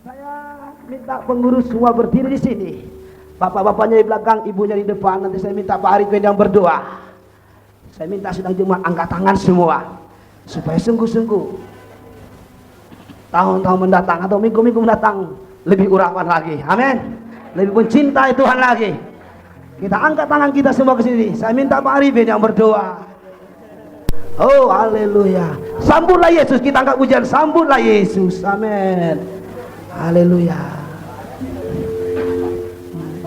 Saya minta pengurus semua berdiri di sini. Bapak-bapaknya di belakang, ibunya di depan. Nanti saya minta Pak Arifin yang berdoa. Saya minta sedang jemaat angkat tangan semua, supaya sungguh-sungguh tahun-tahun mendatang atau minggu-minggu mendatang lebih urapan lagi. Amin. Lebih mencintai Tuhan lagi. Kita angkat tangan kita semua ke sini. Saya minta Pak Arifin yang berdoa. Oh, haleluya. Sambutlah Yesus. Kita angkat pujian, sambutlah Yesus. Amin. Haleluya.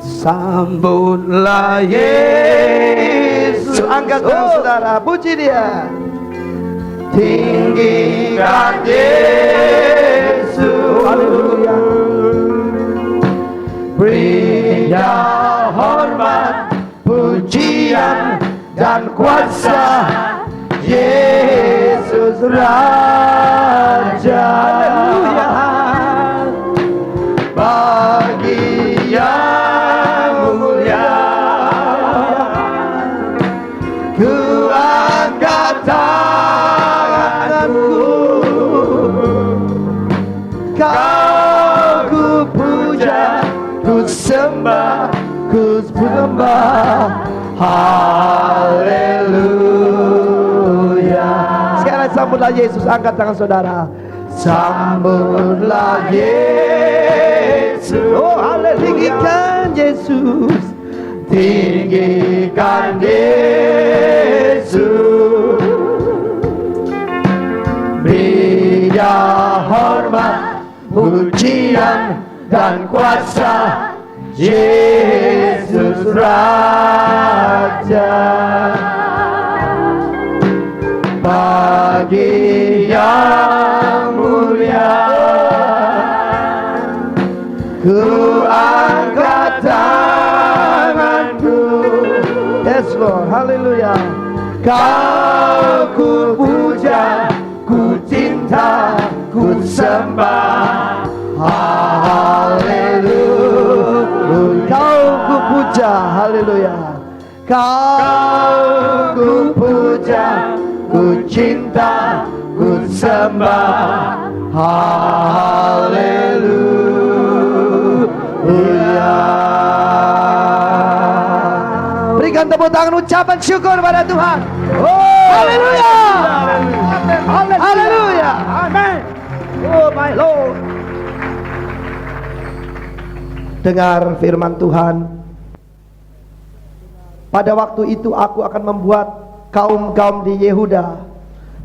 Sambutlah Yesus. Angkat tangan saudara, puji dia. Tinggikan Yesus. Haleluya. Beri dia hormat, pujian dan kuasa. Yesus Raja. Haleluya. Bagi yang mulia, ku angkat tanganku, kau ku puja, ku sembah, ku sembah. Haleluya. Sekarang sambutlah Yesus. Angkat tangan saudara. Sambutlah Yesus. Oh, haleluya. Tinggikan Yesus. Tinggikan Yesus. Beri dia hormat, pujian dan kuasa. Yesus Raja. Bagi yang mulia, ku angkat tanganku. Yes Lord, haleluya. Kau ku puja, ku cinta, ku sembah. Haleluya. Kau ku puja, haleluya. Kau ku puja, ku cinta, ku sembah. Haleluya. Berikan tepuk tangan ucapan syukur pada Tuhan. Oh, haleluya. Haleluya. Amin. Oh my Lord. Dengar firman Tuhan. Pada waktu itu aku akan membuat kaum-kaum di Yehuda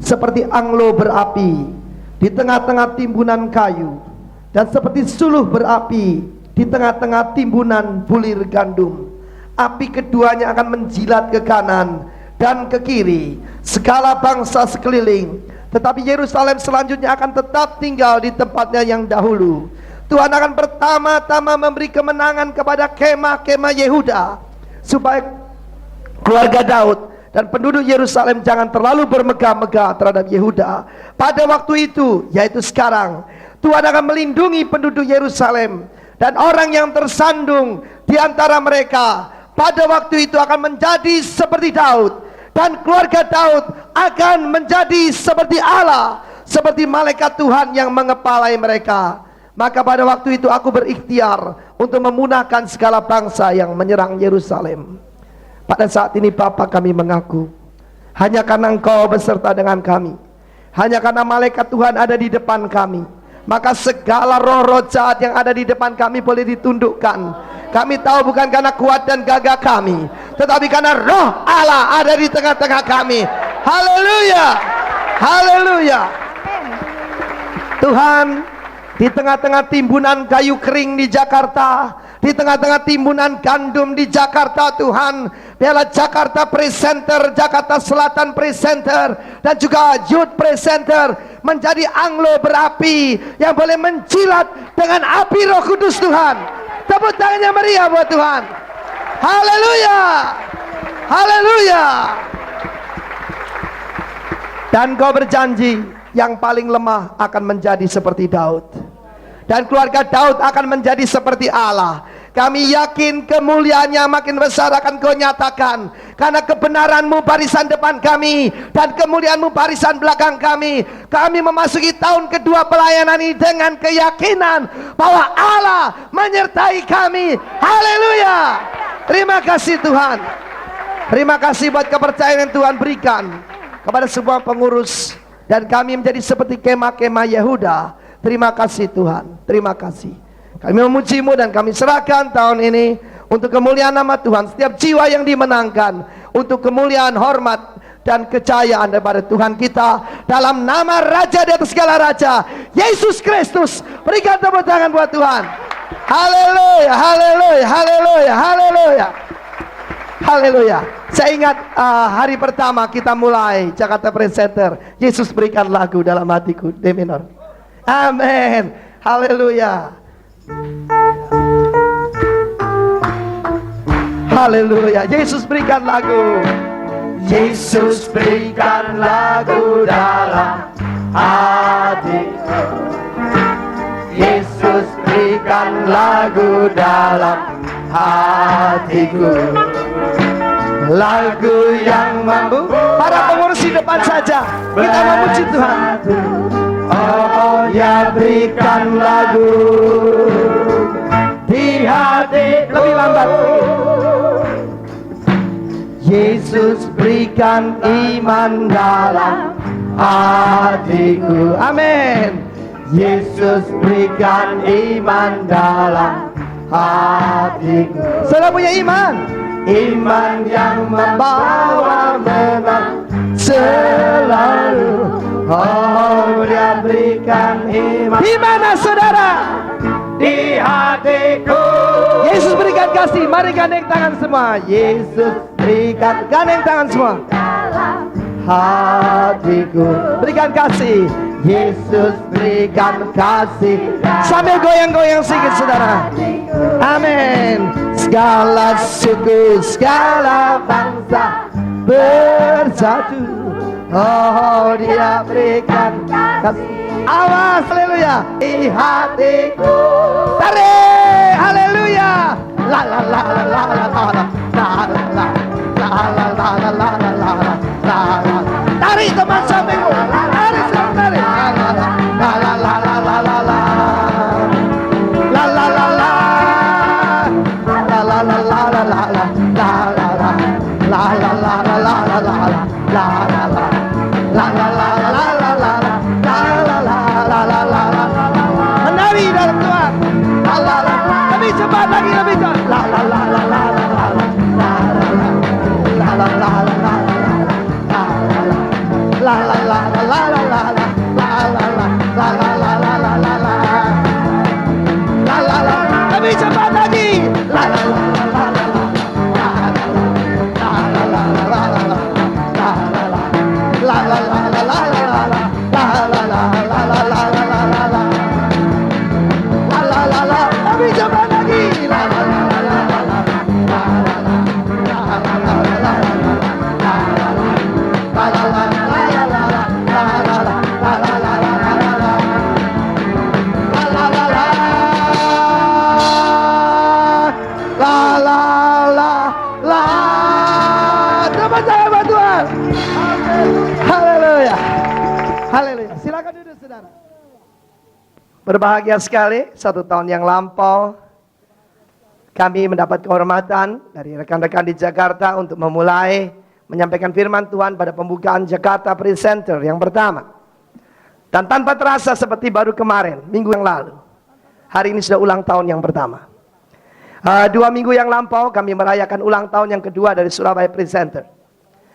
seperti anglo berapi di tengah-tengah timbunan kayu, dan seperti suluh berapi di tengah-tengah timbunan bulir gandum. Api keduanya akan menjilat ke kanan dan ke kiri segala bangsa sekeliling, tetapi Yerusalem selanjutnya akan tetap tinggal di tempatnya yang dahulu. Tuhan akan pertama-tama memberi kemenangan kepada kemah-kemah Yehuda, supaya keluarga Daud dan penduduk Yerusalem jangan terlalu bermegah-megah terhadap Yehuda. Pada waktu itu, yaitu sekarang, Tuhan akan melindungi penduduk Yerusalem, dan orang yang tersandung di antara mereka pada waktu itu akan menjadi seperti Daud, dan keluarga Daud akan menjadi seperti Allah, seperti malaikat Tuhan yang mengepalai mereka. Maka pada waktu itu aku berikhtiar untuk memunahkan segala bangsa yang menyerang Yerusalem. Pada saat ini Bapa, kami mengaku, hanya karena Engkau beserta dengan kami, hanya karena malaikat Tuhan ada di depan kami, maka segala roh-roh jahat yang ada di depan kami boleh ditundukkan. Kami tahu bukan karena kuat dan gagah kami, tetapi karena roh Allah ada di tengah-tengah kami. Haleluya. Haleluya. Tuhan, di tengah-tengah timbunan kayu kering di Jakarta, di tengah-tengah timbunan gandum di Jakarta, Tuhan, biarlah Jakarta Presenter, Jakarta Selatan Presenter, dan juga Youth Presenter menjadi anglo berapi yang boleh menjilat dengan api Roh Kudus, Tuhan. Tepuk tangannya meriah buat Tuhan. Haleluya. Haleluya. Dan Kau berjanji, yang paling lemah akan menjadi seperti Daud, dan keluarga Daud akan menjadi seperti Allah. Kami yakin kemuliaannya makin besar akan Kau nyatakan, karena kebenaran-Mu barisan depan kami dan kemuliaan-Mu barisan belakang kami. Kami memasuki tahun kedua pelayanan ini dengan keyakinan bahwa Allah menyertai kami. Haleluya. Terima kasih Tuhan. Terima kasih buat kepercayaan yang Tuhan berikan kepada semua pengurus, dan kami menjadi seperti kemah-kemah Yehuda. Terima kasih Tuhan. Terima kasih. Kami memuji-Mu dan kami serahkan tahun ini untuk kemuliaan nama Tuhan. Setiap jiwa yang dimenangkan untuk kemuliaan, hormat, dan kejayaan daripada Tuhan kita, dalam nama Raja di atas segala Raja, Yesus Kristus. Berikan tepuk tangan buat Tuhan. Haleluya, haleluya, haleluya, haleluya, haleluya. Saya ingat hari pertama kita mulai Jakarta Praise Center, Yesus berikan lagu dalam hatiku, D minor. Amin. Haleluya. Haleluya. Yesus berikan lagu. Yesus berikan lagu dalam hatiku. Yesus berikan lagu dalam hatiku. Lagu yang mampu. Para pengurus di depan saja, kita memuji Tuhan. Oh ya, berikan lagu di hati. Lebih lambat. Yesus berikan iman dalam hatiku. Amin. Yesus berikan iman dalam hatiku. Saudara punya iman? Iman yang membawa menang selalu. Oh, Dia berikan iman. Di mana saudara? Di hatiku. Yesus berikan kasih. Mari gandeng tangan semua. Yesus berikan, gandeng tangan semua. Hatiku. Berikan kasih. Yesus berikan kasih. Sambil goyang-goyang sedikit saudara. Amin. Segala suku, segala bangsa bersatu. Oh, Dia berikan kasih. Awas, haleluya. Di hatiku. Tarik, haleluya. La la la la la la la la la la la la la la la la. Tarik teman sampingmu. Tarik, tarik. La la la la la la la la la. La la la la. La la la la la la la. La la la. La la la la la la la. La la la. La la la la la la la. La la la la la la la. Menari dalam Tuhan. La la la. Lebih cepat lagi, lebih cepat. La la la la la la la. La la la. La la la la la la. La la la la la la la. La la la. La la la la la la la. La la la. Lebih cepat lagi. La la la la la la. La la la. La la la la la la. La la la la la la la. La la la la la la la. La la la la. Lebih cepat lagi. La la la la la la. La la la. La la la la la. La la la. La la la la la la. La la la. La la la la la la. La la la la. La la la la. Teman saya buat Tuhan. Haleluya. Haleluya. Silakan duduk saudara. Berbahagia sekali, 1 tahun yang lampau kami mendapat kehormatan dari rekan-rekan di Jakarta untuk memulai menyampaikan firman Tuhan pada pembukaan Jakarta Praise Center yang pertama. Dan tanpa terasa seperti baru kemarin, minggu yang lalu, hari ini sudah ulang tahun yang pertama. 2 minggu yang lampau kami merayakan ulang tahun yang kedua dari Surabaya Praise Center.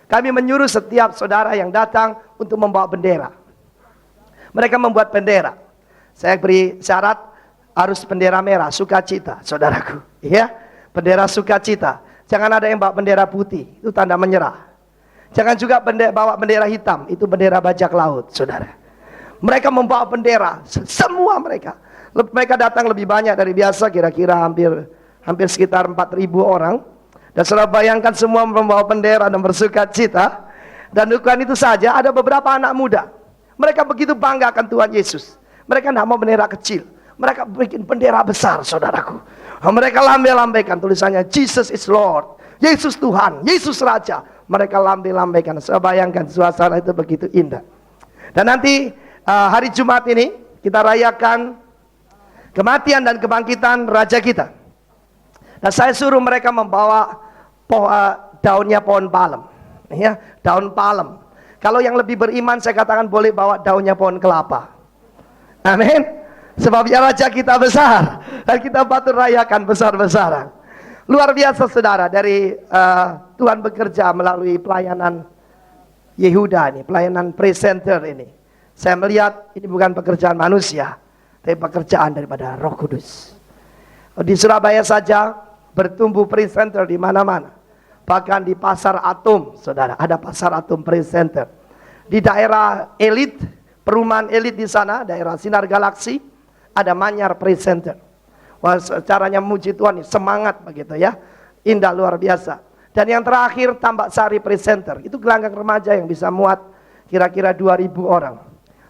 Kami menyuruh setiap saudara yang datang untuk membawa bendera. Mereka membuat bendera. Saya beri syarat harus bendera merah, sukacita, saudaraku. Ya, bendera sukacita. Jangan ada yang bawa bendera putih, itu tanda menyerah. Jangan juga bawa bendera hitam, itu bendera bajak laut, saudara. Mereka membawa bendera, semua mereka. Mereka datang lebih banyak dari biasa, kira-kira hampir sekitar 4.000 orang. Dan saudara bayangkan semua membawa bendera dan bersukacita. Dan bukan itu saja, ada beberapa anak muda. Mereka begitu bangga akan Tuhan Yesus. Mereka tidak mau bendera kecil. mereka bikin bendera besar, saudaraku. Mereka lambai-lambaikan tulisannya Jesus is Lord, Yesus Tuhan, Yesus Raja. Mereka lambai-lambaikan. Saya bayangkan suasana itu begitu indah. Dan nanti hari Jumat ini kita rayakan kematian dan kebangkitan Raja kita. Dan saya suruh mereka membawa daunnya pohon palem, ya, daun palem. Kalau yang lebih beriman saya katakan boleh bawa daunnya pohon kelapa. Amin. Sebabnya Raja kita besar dan kita patut rayakan besar-besaran. Luar biasa saudara, dari Tuhan bekerja melalui pelayanan Yehuda ini, pelayanan presenter ini. Saya melihat ini bukan pekerjaan manusia, tapi pekerjaan daripada Roh Kudus. Di Surabaya saja bertumbuh presenter di mana-mana. Bahkan di pasar Atom, saudara, ada pasar Atom presenter. Di daerah elit, perumahan elit di sana, daerah Sinar Galaksi, ada Manyar presenter. Wah, caranya memuji Tuhan, semangat begitu ya, indah luar biasa. Dan yang terakhir Tambak Sari presenter, itu gelanggang remaja yang bisa muat kira-kira 2.000 orang.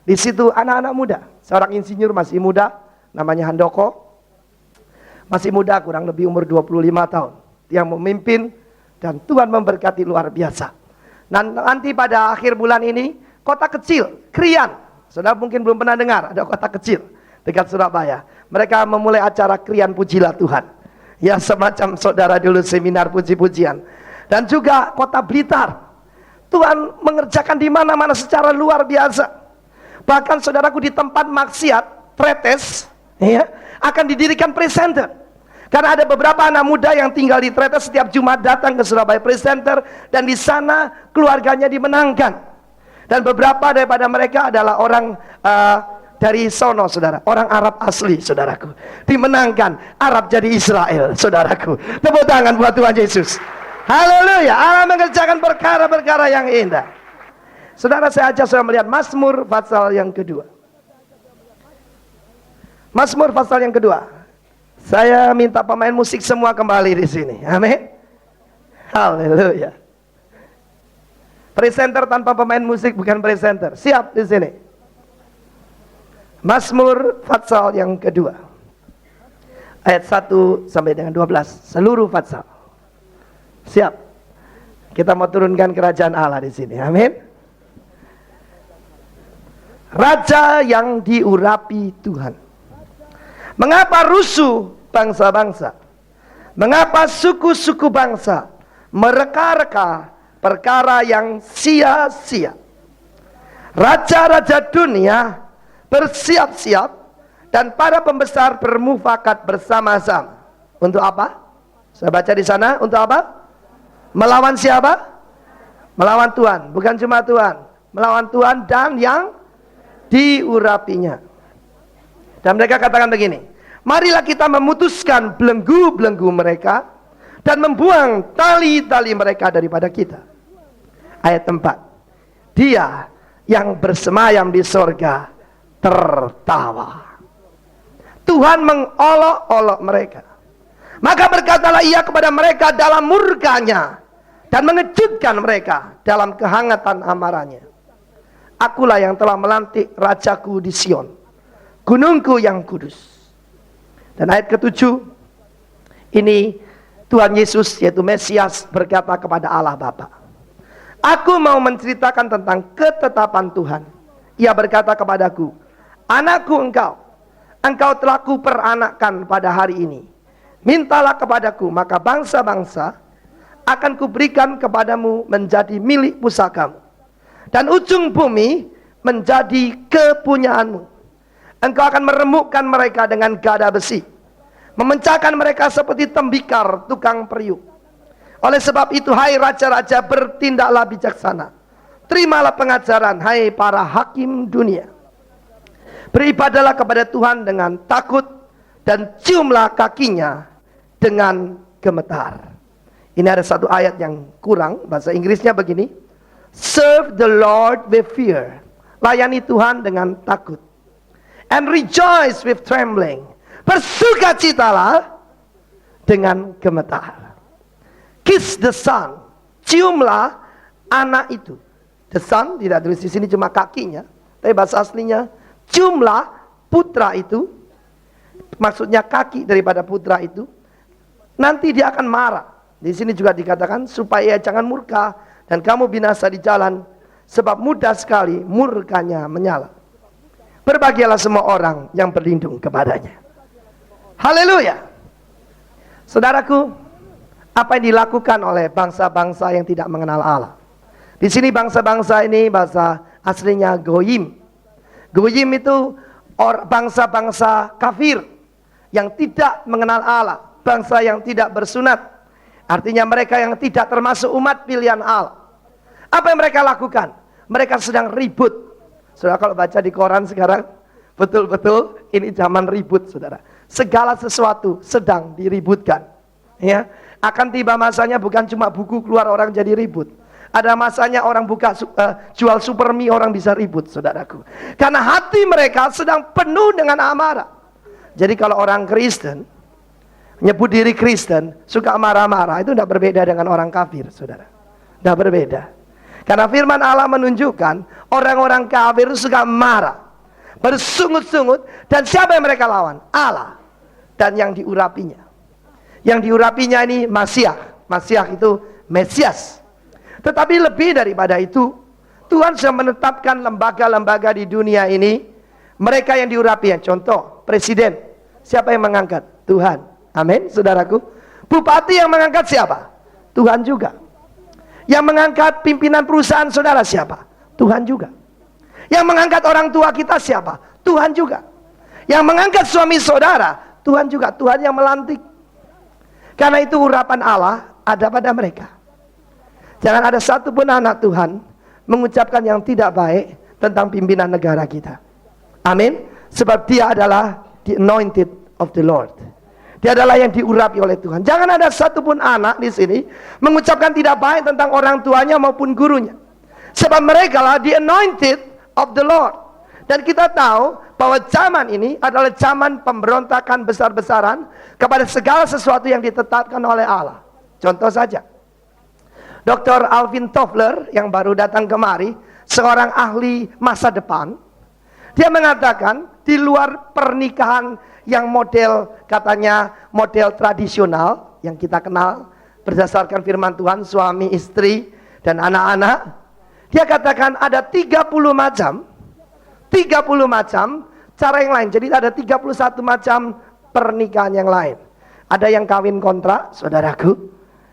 Di situ anak-anak muda, seorang insinyur masih muda, namanya Handoko, masih muda, kurang lebih umur 25 tahun, yang memimpin. Dan Tuhan memberkati luar biasa. Dan nanti pada akhir bulan ini, kota kecil, Krian. Saudara mungkin belum pernah dengar, ada kota kecil dekat Surabaya. Mereka memulai acara Krian Pujilah Tuhan. Ya, semacam saudara dulu seminar puji-pujian. Dan juga kota Blitar. Tuhan mengerjakan di mana-mana secara luar biasa. Bahkan saudaraku di tempat maksiat, Tretes, ya, akan didirikan presenter. Karena ada beberapa anak muda yang tinggal di Tretes, setiap Jumat datang ke Surabaya Presenter, dan di sana keluarganya dimenangkan. Dan beberapa daripada mereka adalah orang dari sono, saudara, orang Arab asli, saudaraku. Dimenangkan, Arab jadi Israel, saudaraku. Tepuk tangan buat Tuhan Yesus. Haleluya, Allah mengerjakan perkara-perkara yang indah. Saudara, saya ajak saudara melihat Mazmur pasal yang kedua. Mazmur pasal yang kedua. Saya minta pemain musik semua kembali di sini. Amin. Haleluya. Presenter tanpa pemain musik bukan presenter. Siap di sini. Mazmur pasal yang kedua. Ayat 1 sampai dengan 12. Seluruh pasal. Siap. Kita mau turunkan kerajaan Allah di sini. Amin. Raja yang diurapi Tuhan. Mengapa rusuh bangsa-bangsa? Mengapa suku-suku bangsa mereka-reka perkara yang sia-sia? Raja-raja dunia bersiap-siap dan para pembesar bermufakat bersama-sama. Untuk apa? Saya baca di sana, untuk apa? Melawan siapa? Melawan Tuhan. Bukan cuma Tuhan, melawan Tuhan dan yang diurapinya. Dan mereka katakan begini, marilah kita memutuskan belenggu-belenggu mereka dan membuang tali-tali mereka daripada kita. Ayat 4. Dia yang bersemayam di sorga tertawa. Tuhan mengolok-olok mereka. Maka berkatalah ia kepada mereka dalam murkanya dan mengejutkan mereka dalam kehangatan amarahnya. Akulah yang telah melantik rajaku di Sion, gunungku yang kudus. Dan ayat ke-7, ini Tuhan Yesus yaitu Mesias berkata kepada Allah Bapa, aku mau menceritakan tentang ketetapan Tuhan. Ia berkata kepadaku, anakku engkau telah kuperanakkan pada hari ini. Mintalah kepadaku, maka bangsa-bangsa akan kuberikan kepadamu menjadi milik pusakamu, dan ujung bumi menjadi kepunyaanmu. Engkau akan meremukkan mereka dengan gada besi, memecahkan mereka seperti tembikar tukang periuk. Oleh sebab itu, hai raja-raja, bertindaklah bijaksana. Terimalah pengajaran, hai para hakim dunia. Beribadalah kepada Tuhan dengan takut, dan ciumlah kakinya dengan gemetar. Ini ada satu ayat yang kurang, bahasa Inggrisnya begini, serve the Lord with fear. Layani Tuhan dengan takut. And rejoice with trembling. Bersukacitalah dengan gemetar. Kiss the son. Ciumlah anak itu. The son tidak tulis di sini cuma kakinya, tapi bahasa aslinya ciumlah putra itu maksudnya kaki daripada putra itu, nanti dia akan marah. Di sini juga dikatakan supaya jangan murka dan kamu binasa di jalan, sebab mudah sekali murkanya menyala. Berbahagialah semua orang yang berlindung kepadanya. Haleluya. Saudaraku, apa yang dilakukan oleh bangsa-bangsa yang tidak mengenal Allah? Di sini bangsa-bangsa ini bahasa aslinya goyim. Goyim itu bangsa-bangsa kafir yang tidak mengenal Allah, bangsa yang tidak bersunat. Artinya mereka yang tidak termasuk umat pilihan Allah. Apa yang mereka lakukan? Mereka sedang ribut. Saudara, kalau baca di koran sekarang, betul-betul ini zaman ribut, saudara. Segala sesuatu sedang diributkan. Ya, akan tiba masanya bukan cuma buku keluar orang jadi ribut. Ada masanya orang jual super mie orang bisa ribut, saudaraku. Karena hati mereka sedang penuh dengan amarah. Jadi kalau orang Kristen nyebut diri Kristen, suka marah-marah, itu tidak berbeda dengan orang kafir, saudara. Tidak berbeda. Karena firman Allah menunjukkan orang-orang kafir suka marah, bersungut-sungut, dan siapa yang mereka lawan? Allah dan yang diurapinya. Yang diurapinya ini Masiah. Masiah itu Mesias. Tetapi lebih daripada itu, Tuhan sudah menetapkan lembaga-lembaga di dunia ini, mereka yang diurapinya. Contoh, presiden. Siapa yang mengangkat? Tuhan. Amin, saudaraku. Bupati yang mengangkat siapa? Tuhan juga. Yang mengangkat pimpinan perusahaan saudara siapa? Tuhan juga. Yang mengangkat orang tua kita siapa? Tuhan juga. Yang mengangkat suami saudara, Tuhan juga. Tuhan yang melantik. Karena itu urapan Allah ada pada mereka. Jangan ada satupun anak Tuhan mengucapkan yang tidak baik tentang pimpinan negara kita. Amin. Sebab dia adalah the anointed of the Lord. Dia adalah yang diurapi oleh Tuhan. Jangan ada satupun anak di sini mengucapkan tidak baik tentang orang tuanya maupun gurunya. Sebab mereka lah the anointed of the Lord. Dan kita tahu bahwa zaman ini adalah zaman pemberontakan besar-besaran kepada segala sesuatu yang ditetapkan oleh Allah. Contoh saja, Dr. Alvin Toffler yang baru datang kemari, seorang ahli masa depan, dia mengatakan di luar pernikahan yang model, katanya model tradisional yang kita kenal berdasarkan firman Tuhan, suami, istri, dan anak-anak, dia katakan ada 30 macam cara yang lain. Jadi ada 31 macam pernikahan yang lain. Ada yang kawin kontrak, saudaraku,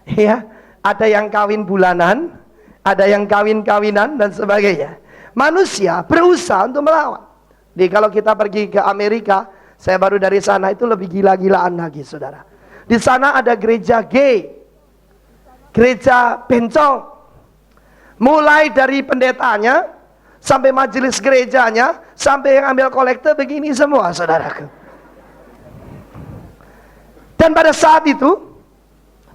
ya. Ada yang kawin bulanan, ada yang kawin-kawinan dan sebagainya. Manusia berusaha untuk melawan. Jadi kalau kita pergi ke Amerika, saya baru dari sana, itu lebih gila-gilaan lagi, saudara. Di sana ada gereja gay, gereja bencong. Mulai dari pendetanya, sampai majelis gerejanya, sampai yang ambil kolekte, begini semua, saudaraku. Dan pada saat itu,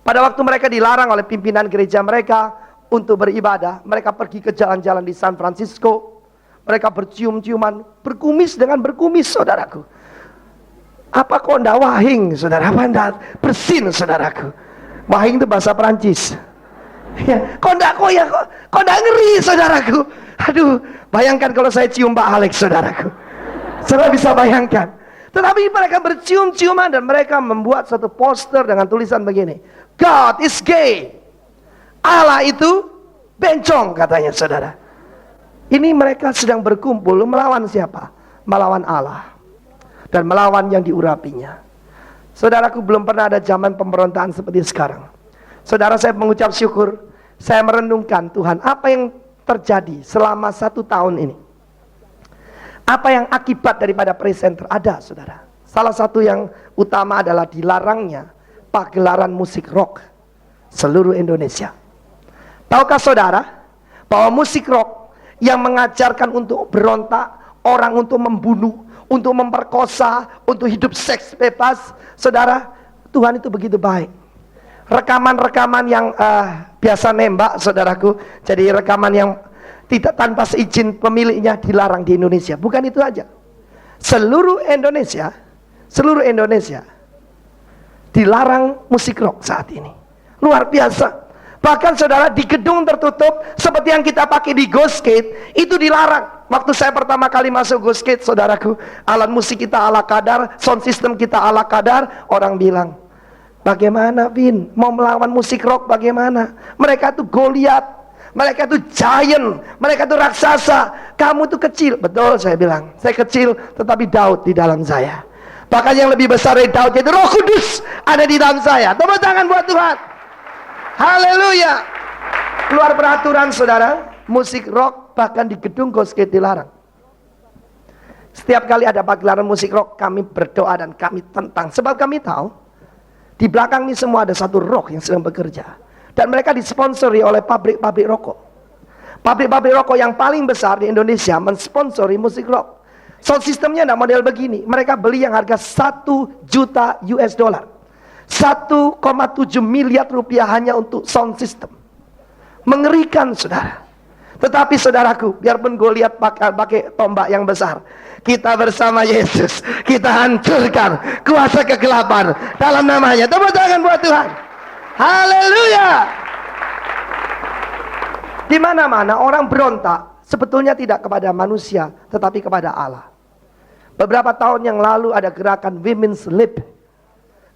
pada waktu mereka dilarang oleh pimpinan gereja mereka untuk beribadah, mereka pergi ke jalan-jalan di San Francisco. Mereka bercium-ciuman, berkumis dengan berkumis, saudaraku. Apa kok ndak wahing, saudara? Apa ndak bersin, saudaraku? Wahing itu bahasa Perancis. Ya, kok ndak ngeri, saudaraku? Aduh, bayangkan kalau saya cium Pak Alex, saudaraku. Saudara bisa bayangkan. Tetapi mereka bercium-ciuman dan mereka membuat satu poster dengan tulisan begini, God is gay. Allah itu bencong, katanya, saudara. Ini mereka sedang berkumpul melawan siapa? Melawan Allah dan melawan yang diurapinya. Saudaraku, belum pernah ada zaman pemberontakan seperti sekarang. Saudara, saya mengucap syukur. Saya merenungkan, Tuhan, apa yang terjadi selama 1 tahun ini? Apa yang akibat daripada presenter? Ada, saudara. Salah satu yang utama adalah dilarangnya pagelaran musik rock seluruh Indonesia. Tahukah saudara bahwa musik rock yang mengajarkan untuk berontak, orang untuk membunuh, untuk memperkosa, untuk hidup seks bebas, saudara, Tuhan itu begitu baik. Rekaman-rekaman yang biasa nembak, saudaraku, jadi rekaman yang tidak tanpa seizin pemiliknya dilarang di Indonesia. Bukan itu aja, seluruh Indonesia dilarang musik rock saat ini. Luar biasa. Bahkan saudara, di gedung tertutup seperti yang kita pakai di Ghost Gate itu dilarang. Waktu saya pertama kali masuk Goskate, saudaraku, alat musik kita ala kadar, sound system kita ala kadar. Orang bilang, bagaimana Vin, mau melawan musik rock bagaimana? Mereka tuh Goliat, mereka tuh giant, mereka tuh raksasa. Kamu tuh kecil. Betul, saya bilang, saya kecil, tetapi Daud di dalam saya. Bahkan yang lebih besar dari Daud, yaitu Roh Kudus ada di dalam saya. Tepuk tangan buat Tuhan. Haleluya. Keluar peraturan, saudara, musik rock bahkan di gedung Goskate dilarang. Setiap kali ada pagelaran musik rock, kami berdoa dan kami tentang. Sebab kami tahu di belakang ini semua ada satu rock yang sedang bekerja. Dan mereka disponsori oleh pabrik-pabrik rokok. Pabrik-pabrik rokok yang paling besar di Indonesia mensponsori musik rock. Sound systemnya tidak model begini. Mereka beli yang harga 1 juta US dollar. 1,7 miliar rupiah hanya untuk sound system. Mengerikan, saudara. Tetapi saudaraku, biarpun Goliat pakai tombak yang besar, kita bersama Yesus, kita hancurkan kuasa kegelapan dalam namanya. Tepuk tangan buat Tuhan. Haleluya. Di mana-mana orang berontak sebetulnya tidak kepada manusia, tetapi kepada Allah. Beberapa tahun yang lalu ada gerakan Women's Lib.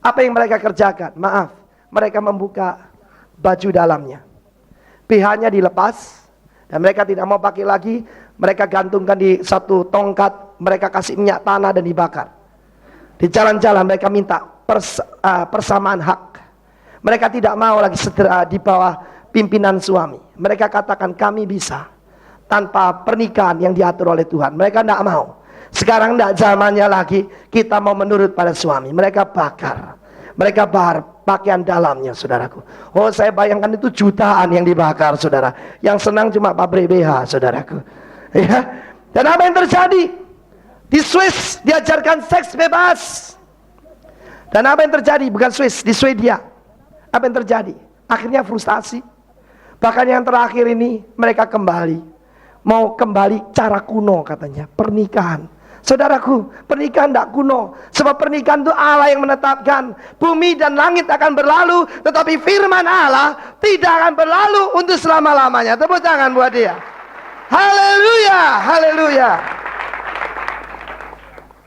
Apa yang mereka kerjakan? Maaf, mereka membuka baju dalamnya. BH-nya dilepas. Dan mereka tidak mau pakai lagi. Mereka gantungkan di satu tongkat. Mereka kasih minyak tanah dan dibakar. Di jalan-jalan mereka minta persamaan hak. Mereka tidak mau lagi di bawah pimpinan suami. Mereka katakan kami bisa tanpa pernikahan yang diatur oleh Tuhan. Mereka tidak mau. Sekarang tidak zamannya lagi kita mau menurut pada suami. Mereka bakar. Mereka bakar pakaian dalamnya, saudaraku. Oh, saya bayangkan itu jutaan yang dibakar, saudara. Yang senang cuma pabrik BH, saudaraku. Ya. Dan apa yang terjadi? Di Swiss diajarkan seks bebas. Dan apa yang terjadi? Bukan Swiss, di Swedia. Apa yang terjadi? Akhirnya frustasi. Bahkan yang terakhir ini mereka kembali. Mau kembali cara kuno katanya, pernikahan. Saudaraku, pernikahan tidak kuno. Sebab pernikahan itu Allah yang menetapkan. Bumi dan langit akan berlalu, tetapi firman Allah tidak akan berlalu untuk selama-lamanya. Tepuk tangan buat dia. Haleluya, haleluya.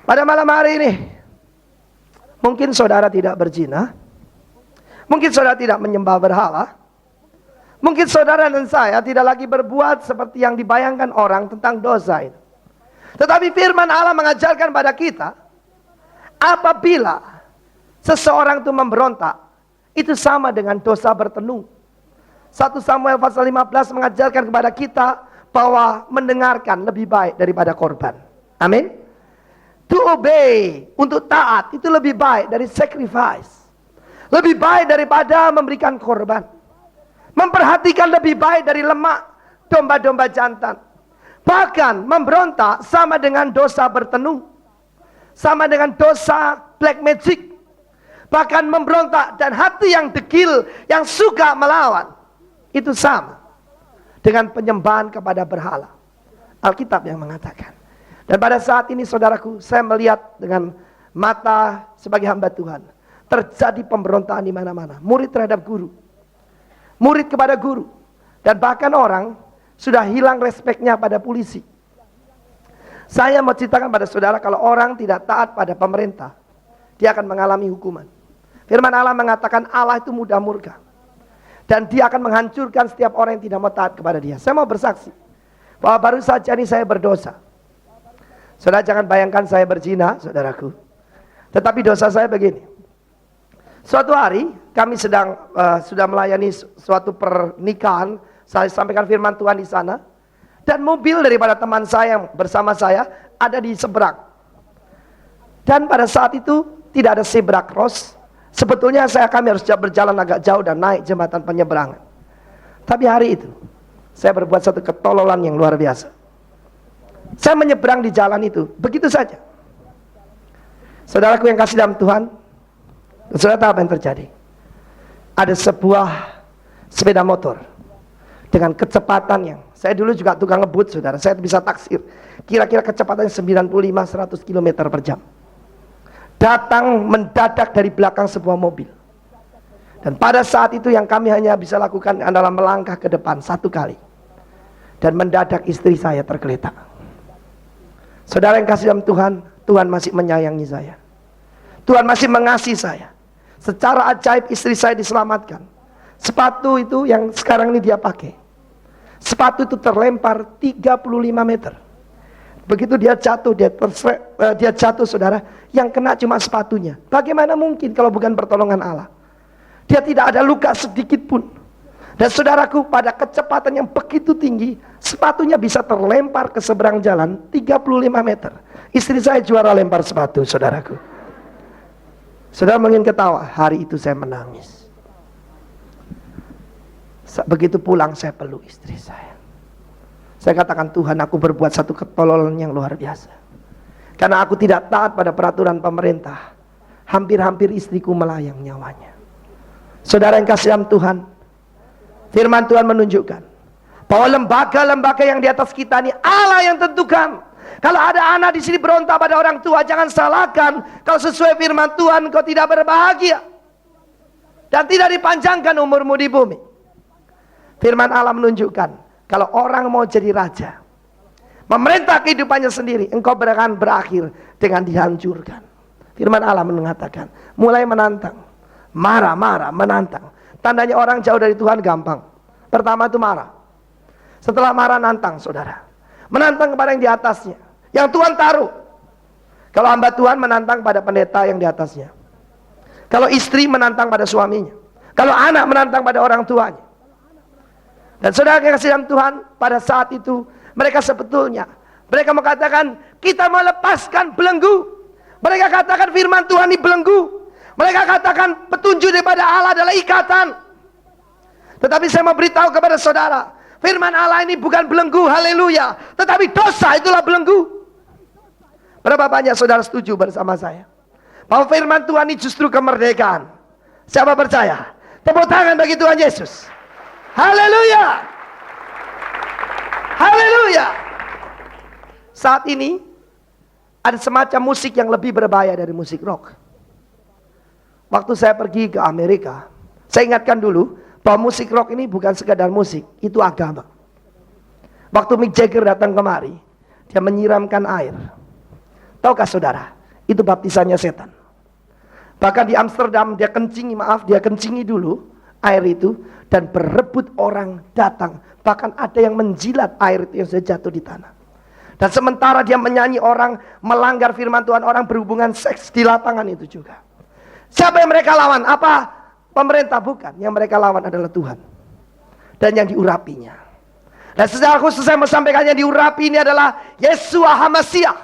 Pada malam hari ini, mungkin saudara tidak berzina. Mungkin saudara tidak menyembah berhala. Mungkin saudara dan saya tidak lagi berbuat seperti yang dibayangkan orang tentang dosa itu. Tetapi firman Allah mengajarkan pada kita, apabila seseorang itu memberontak, itu sama dengan dosa bertenung. 1 Samuel pasal 15 mengajarkan kepada kita bahwa mendengarkan lebih baik daripada korban. Amin. To obey, untuk taat, itu lebih baik dari sacrifice. Lebih baik daripada memberikan korban. Memperhatikan lebih baik dari lemak domba-domba jantan. Bahkan memberontak sama dengan dosa bertenung. Sama dengan dosa black magic. Bahkan memberontak dan hati yang degil, yang suka melawan, itu sama dengan penyembahan kepada berhala. Alkitab yang mengatakan. Dan pada saat ini saudaraku, saya melihat dengan mata sebagai hamba Tuhan. Terjadi pemberontakan di mana-mana. Murid terhadap guru. Murid kepada guru. Dan bahkan orang sudah hilang respeknya pada polisi. Saya mau ceritakan pada saudara, kalau orang tidak taat pada pemerintah, dia akan mengalami hukuman. Firman Allah mengatakan Allah itu mudah murka. Dan dia akan menghancurkan setiap orang yang tidak mau taat kepada dia. Saya mau bersaksi bahwa baru saja ini saya berdosa. Saudara jangan bayangkan saya berzina, saudaraku. Tetapi dosa saya begini. Suatu hari kami sudah melayani suatu pernikahan. Saya sampaikan firman Tuhan di sana. Dan mobil daripada teman saya yang bersama saya ada di seberang. Dan pada saat itu tidak ada zebra cross. Sebetulnya kami harus berjalan agak jauh dan naik jembatan penyeberangan. Tapi hari itu saya berbuat satu ketololan yang luar biasa. Saya menyeberang di jalan itu, begitu saja. Saudaraku yang kasih dalam Tuhan, saudara tahu apa yang terjadi? Ada sebuah sepeda motor dengan kecepatan yang, saya dulu juga tukang ngebut saudara, saya bisa taksir. Kira-kira kecepatannya 95-100 km per jam. Datang mendadak dari belakang sebuah mobil. Dan pada saat itu yang kami hanya bisa lakukan adalah melangkah ke depan satu kali. Dan mendadak istri saya tergeletak. Saudara yang kasih dalam Tuhan, Tuhan masih menyayangi saya. Tuhan masih mengasihi saya. Secara ajaib istri saya diselamatkan. Sepatu itu yang sekarang ini dia pakai, sepatu itu terlempar 35 meter. Begitu dia jatuh, dia jatuh saudara, yang kena cuma sepatunya. Bagaimana mungkin kalau bukan pertolongan Allah? Dia tidak ada luka sedikit pun. Dan saudaraku, pada kecepatan yang begitu tinggi, sepatunya bisa terlempar ke seberang jalan 35 meter. Istri saya juara lempar sepatu, saudaraku. Saudara mungkin ketawa, hari itu saya menangis. Begitu pulang saya peluk istri saya. Saya katakan, Tuhan, aku berbuat satu ketololan yang luar biasa. Karena aku tidak taat pada peraturan pemerintah. Hampir-hampir istriku melayang nyawanya. Saudara yang kasih dalam Tuhan, firman Tuhan menunjukkan bahwa lembaga-lembaga yang di atas kita ini Allah yang tentukan. Kalau ada anak di sini berontak pada orang tua, jangan salahkan. Kalau sesuai firman Tuhan, kau tidak berbahagia dan tidak dipanjangkan umurmu di bumi. Firman Allah menunjukkan, kalau orang mau jadi raja, memerintah kehidupannya sendiri, engkau akan berakhir dengan dihancurkan. Firman Allah mengatakan, mulai menantang, marah-marah, menantang. Tandanya orang jauh dari Tuhan gampang. Pertama itu marah. Setelah marah, nantang, saudara. Menantang kepada yang di atasnya, yang Tuhan taruh. Kalau hamba Tuhan menantang pada pendeta yang di atasnya. Kalau istri menantang pada suaminya. Kalau anak menantang pada orang tuanya. Dan saudara yang kasih dalam Tuhan, pada saat itu mereka sebetulnya mereka mengatakan, kita mau lepaskan belenggu. Mereka katakan firman Tuhan ini belenggu. Mereka katakan petunjuk daripada Allah adalah ikatan. Tetapi saya mau beritahu kepada saudara, firman Allah ini bukan belenggu, haleluya. Tetapi dosa itulah belenggu. Berapa banyak saudara setuju bersama saya bahwa firman Tuhan ini justru kemerdekaan? Siapa percaya? Tepuk tangan bagi Tuhan Yesus. Haleluya. Haleluya. Saat ini ada semacam musik yang lebih berbahaya dari musik rock. Waktu saya pergi ke Amerika, saya ingatkan dulu bahwa musik rock ini bukan sekadar musik, itu agama. Waktu Mick Jagger datang kemari, dia menyiramkan air. Tahukah saudara, itu baptisannya setan. Bahkan di Amsterdam dia kencingi dulu air itu dan berebut orang datang. Bahkan ada yang menjilat air itu yang sudah jatuh di tanah. Dan sementara dia menyanyi, orang melanggar firman Tuhan, orang berhubungan seks di lapangan itu juga. Siapa yang mereka lawan? Apa? Pemerintah? Bukan. Yang mereka lawan adalah Tuhan dan yang diurapinya. Dan secara khusus saya mau sampaikan, yang diurapi ini adalah Yeshua HaMashiach,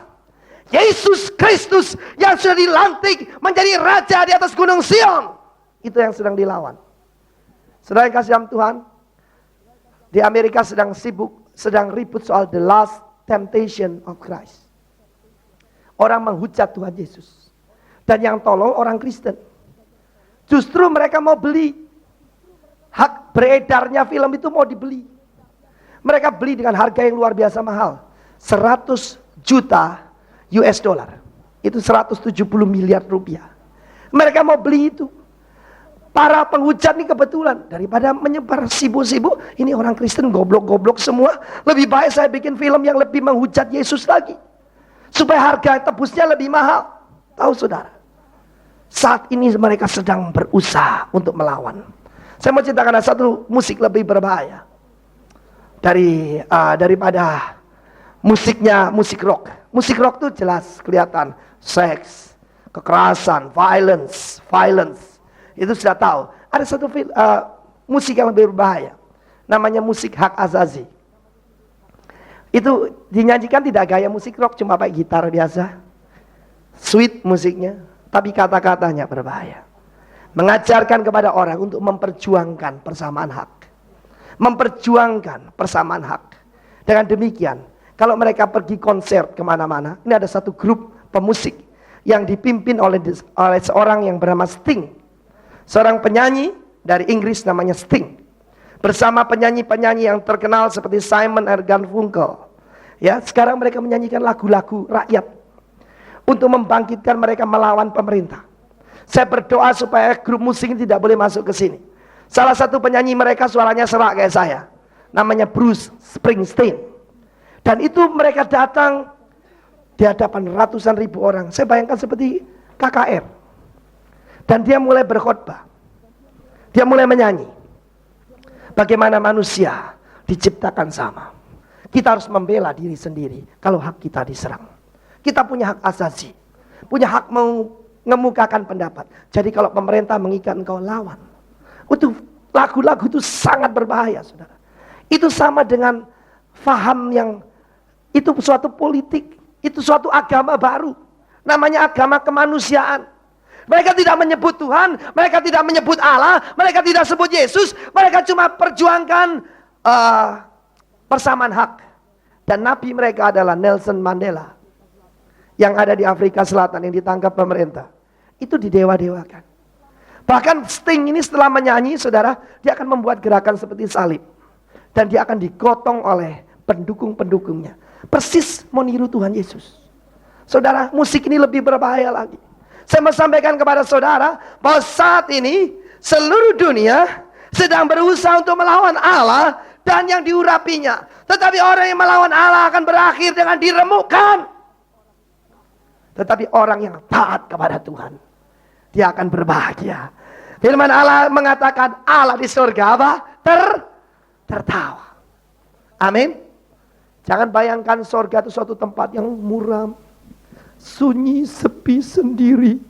Yesus Kristus yang sudah dilantik menjadi raja di atas gunung Sion. Itu yang sedang dilawan. Saudara yang kasih dalam Tuhan, di Amerika sedang ribut soal the last temptation of Christ. Orang menghujat Tuhan Yesus. Dan yang tolong orang Kristen. Justru mereka mau beli. Hak beredarnya film itu mau dibeli. Mereka beli dengan harga yang luar biasa mahal. 100 juta US dollar. Itu 170 miliar rupiah. Mereka mau beli itu. Para penghujat ini kebetulan, daripada menyebar sibu-sibu, ini orang Kristen goblok-goblok semua, lebih baik saya bikin film yang lebih menghujat Yesus lagi. Supaya harga tebusnya lebih mahal. Tahu saudara, saat ini mereka sedang berusaha untuk melawan. Saya mau ceritakan satu musik lebih berbahaya daripada musik rock. Musik rock itu jelas kelihatan seks, kekerasan, violence. Itu sudah tahu. Ada satu musik yang lebih berbahaya, namanya musik Hak Azazi. Itu dinyanyikan tidak gaya musik rock, cuma pakai gitar biasa, sweet musiknya, tapi kata-katanya berbahaya. Mengajarkan kepada orang untuk memperjuangkan persamaan hak. Memperjuangkan persamaan hak. Dengan demikian, kalau mereka pergi konser kemana-mana, ini ada satu grup pemusik yang dipimpin oleh seorang yang bernama Sting. Seorang penyanyi dari Inggris namanya Sting. Bersama penyanyi-penyanyi yang terkenal seperti Simon & Garfunkel. Ya, sekarang mereka menyanyikan lagu-lagu rakyat untuk membangkitkan mereka melawan pemerintah. Saya berdoa supaya grup musik ini tidak boleh masuk ke sini. Salah satu penyanyi mereka suaranya serak kayak saya, namanya Bruce Springsteen. Dan itu mereka datang di hadapan ratusan ribu orang. Saya bayangkan seperti KKR. Dan dia mulai berkhotbah. Dia mulai menyanyi. Bagaimana manusia diciptakan sama. Kita harus membela diri sendiri kalau hak kita diserang. Kita punya hak asasi. Punya hak mengemukakan pendapat. Jadi kalau pemerintah mengikat engkau, lawan. Itu lagu-lagu itu sangat berbahaya, saudara. Itu sama dengan faham yang itu suatu politik. Itu suatu agama baru. Namanya agama kemanusiaan. Mereka tidak menyebut Tuhan. Mereka tidak menyebut Allah. Mereka tidak sebut Yesus. Mereka cuma perjuangkan persamaan hak. Dan nabi mereka adalah Nelson Mandela. Yang ada di Afrika Selatan yang ditangkap pemerintah. Itu didewa-dewakan. Bahkan Sting ini setelah menyanyi, saudara, dia akan membuat gerakan seperti salib. Dan dia akan digotong oleh pendukung-pendukungnya. Persis mau niru Tuhan Yesus. Saudara, musik ini lebih berbahaya lagi. Saya mau sampaikan kepada saudara bahwa saat ini seluruh dunia sedang berusaha untuk melawan Allah dan yang diurapinya. Tetapi orang yang melawan Allah akan berakhir dengan diremukkan. Tetapi orang yang taat kepada Tuhan, dia akan berbahagia. Firman Allah mengatakan Allah di surga apa? Tertawa. Amin. Jangan bayangkan surga itu suatu tempat yang muram, sunyi, sepi, sendiri.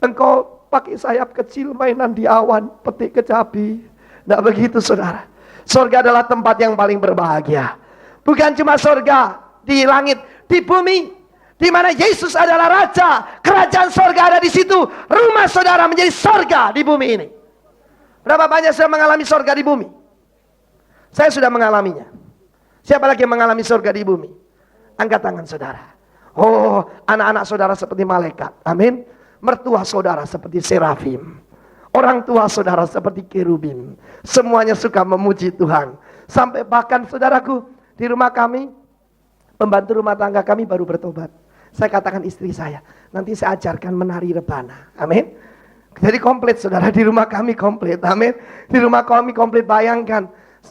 Engkau pakai sayap kecil mainan di awan, petik kecapi. Tidak begitu, saudara. Surga adalah tempat yang paling berbahagia. Bukan cuma surga di langit, di bumi, di mana Yesus adalah Raja. Kerajaan surga ada di situ. Rumah saudara menjadi surga di bumi ini. Berapa banyak saya mengalami surga di bumi? Saya sudah mengalaminya. Siapa lagi yang mengalami surga di bumi? Angkat tangan saudara. Oh, anak-anak saudara seperti malaikat. Amin. Mertua saudara seperti serafim. Orang tua saudara seperti kerubim. Semuanya suka memuji Tuhan. Sampai bahkan saudaraku, di rumah kami, pembantu rumah tangga kami baru bertobat. Saya katakan istri saya, nanti saya ajarkan menari rebana. Amin. Jadi komplit saudara, di rumah kami komplit. Amin. Di rumah kami komplit, bayangkan.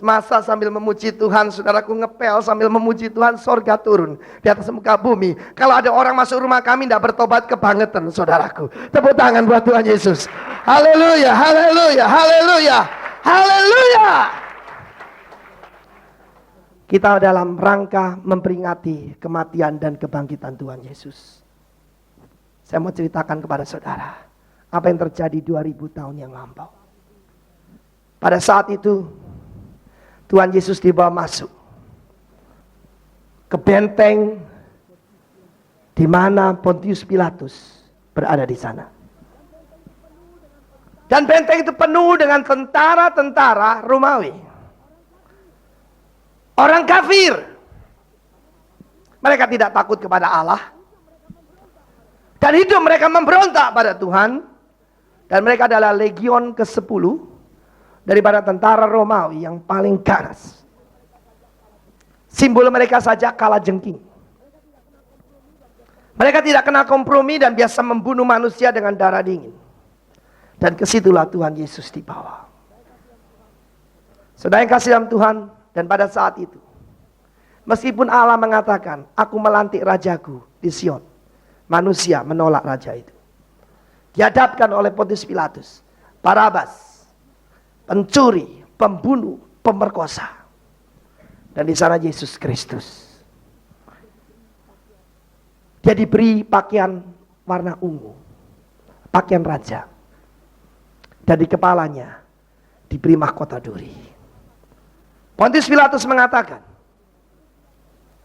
Masa sambil memuji Tuhan, saudaraku ngepel sambil memuji Tuhan, sorga turun di atas muka bumi. Kalau ada orang masuk rumah kami tidak bertobat, kebangetan saudaraku. Tepuk tangan buat Tuhan Yesus. Haleluya, haleluya, haleluya, haleluya. Kita dalam rangka memperingati kematian dan kebangkitan Tuhan Yesus. Saya mau ceritakan kepada saudara apa yang terjadi 2000 tahun yang lampau. Pada saat itu Tuhan Yesus dibawa masuk ke benteng di mana Pontius Pilatus berada di sana. Dan benteng itu penuh dengan tentara-tentara Romawi. Orang kafir. Mereka tidak takut kepada Allah. Dan hidup mereka memberontak pada Tuhan. Dan mereka adalah legion ke-10 daripada tentara Romawi yang paling ganas. Simbol mereka saja kala jengking. Mereka tidak kenal kompromi dan biasa membunuh manusia dengan darah dingin. Dan kesitulah Tuhan Yesus dibawa. Saudara yang kasih dalam Tuhan, dan pada saat itu, meskipun Allah mengatakan, aku melantik rajaku di Sion, manusia menolak raja itu. Dihadapkan oleh Pontius Pilatus, Barabas, pencuri, pembunuh, pemerkosa. Dan di sana Yesus Kristus. Dia diberi pakaian warna ungu, pakaian raja. Dan di kepalanya diberi mahkota duri. Pontius Pilatus mengatakan,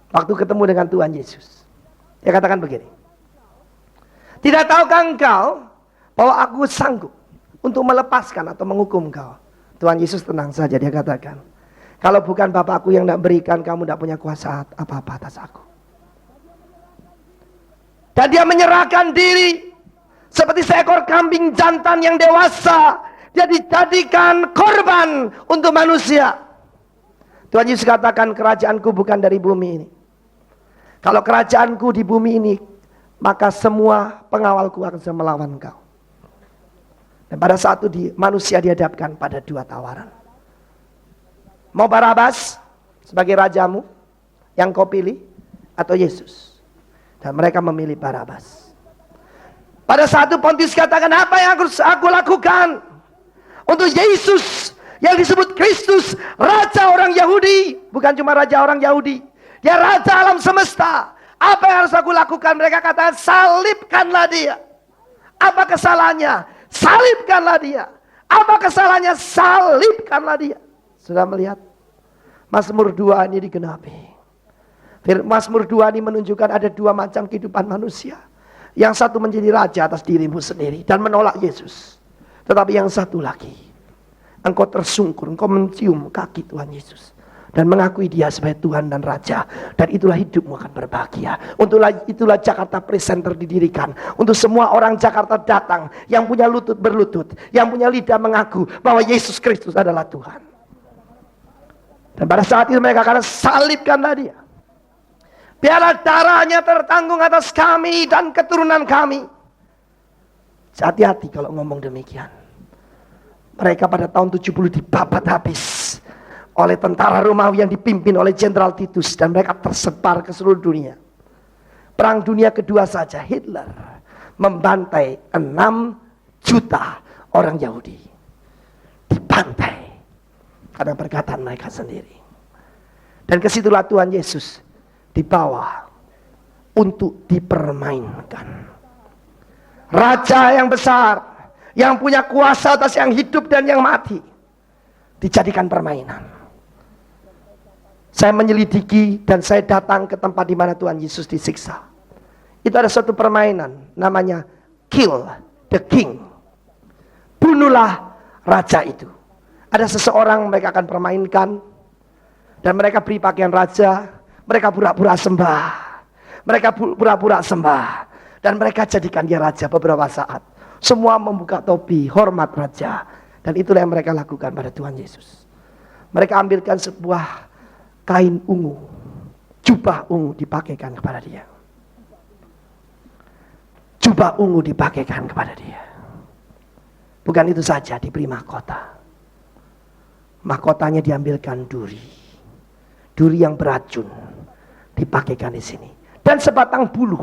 waktu ketemu dengan Tuhan Yesus, dia katakan begini, tidak tahukah engkau bahwa aku sanggup untuk melepaskan atau menghukum engkau? Tuhan Yesus tenang saja, dia katakan, kalau bukan Bapakku yang tidak berikan, kamu tidak punya kuasa apa-apa atas aku. Dan dia menyerahkan diri seperti seekor kambing jantan yang dewasa. Dia dijadikan korban untuk manusia. Tuhan Yesus katakan, kerajaanku bukan dari bumi ini. Kalau kerajaanku di bumi ini, maka semua pengawalku akan melawan engkau. Dan pada saat itu manusia dihadapkan pada dua tawaran. Mau Barabas sebagai rajamu yang kau pilih, atau Yesus? Dan mereka memilih Barabas. Pada saat itu Pontius katakan, apa yang harus aku lakukan untuk Yesus yang disebut Kristus, Raja orang Yahudi? Bukan cuma Raja orang Yahudi, Dia Raja alam semesta. Apa yang harus aku lakukan? Mereka katakan, salibkanlah Dia. Apa kesalahannya? Salibkanlah Dia. Apa kesalahannya? Salibkanlah Dia. Sudah melihat? Mazmur 2 ini digenapi. Mazmur 2 ini menunjukkan ada dua macam kehidupan manusia. Yang satu menjadi raja atas dirimu sendiri dan menolak Yesus. Tetapi yang satu lagi, engkau tersungkur, engkau mencium kaki Tuhan Yesus dan mengakui Dia sebagai Tuhan dan Raja. Dan itulah hidupmu akan berbahagia. Itulah Jakarta Presenter didirikan. Untuk semua orang Jakarta datang yang punya lutut berlutut, yang punya lidah mengaku bahwa Yesus Kristus adalah Tuhan. Dan pada saat itu mereka akan salibkanlah Dia. Biarlah darahnya tertanggung atas kami dan keturunan kami. Hati-hati kalau ngomong demikian. Mereka pada tahun 70 dibabat habis oleh tentara Romawi yang dipimpin oleh Jenderal Titus. Dan mereka tersebar ke seluruh dunia. Perang dunia kedua saja Hitler membantai 6 juta orang Yahudi. Dibantai karena perkataan mereka sendiri. Dan kesitulah Tuhan Yesus dibawa untuk dipermainkan. Raja yang besar, yang punya kuasa atas yang hidup dan yang mati, dijadikan permainan. Saya menyelidiki dan saya datang ke tempat di mana Tuhan Yesus disiksa. Itu ada suatu permainan namanya kill the king. Bunuhlah raja itu. Ada seseorang mereka akan permainkan dan mereka beri pakaian raja. Mereka pura-pura sembah. Mereka pura-pura sembah. Dan mereka jadikan dia raja beberapa saat. Semua membuka topi, hormat raja. Dan itulah yang mereka lakukan pada Tuhan Yesus. Mereka ambilkan sebuah kain ungu, jubah ungu dipakaikan kepada Dia. Jubah ungu dipakaikan kepada Dia. Bukan itu saja, diberi mahkota. Mahkotanya diambilkan duri. Duri yang beracun dipakaikan di sini. Dan sebatang buluh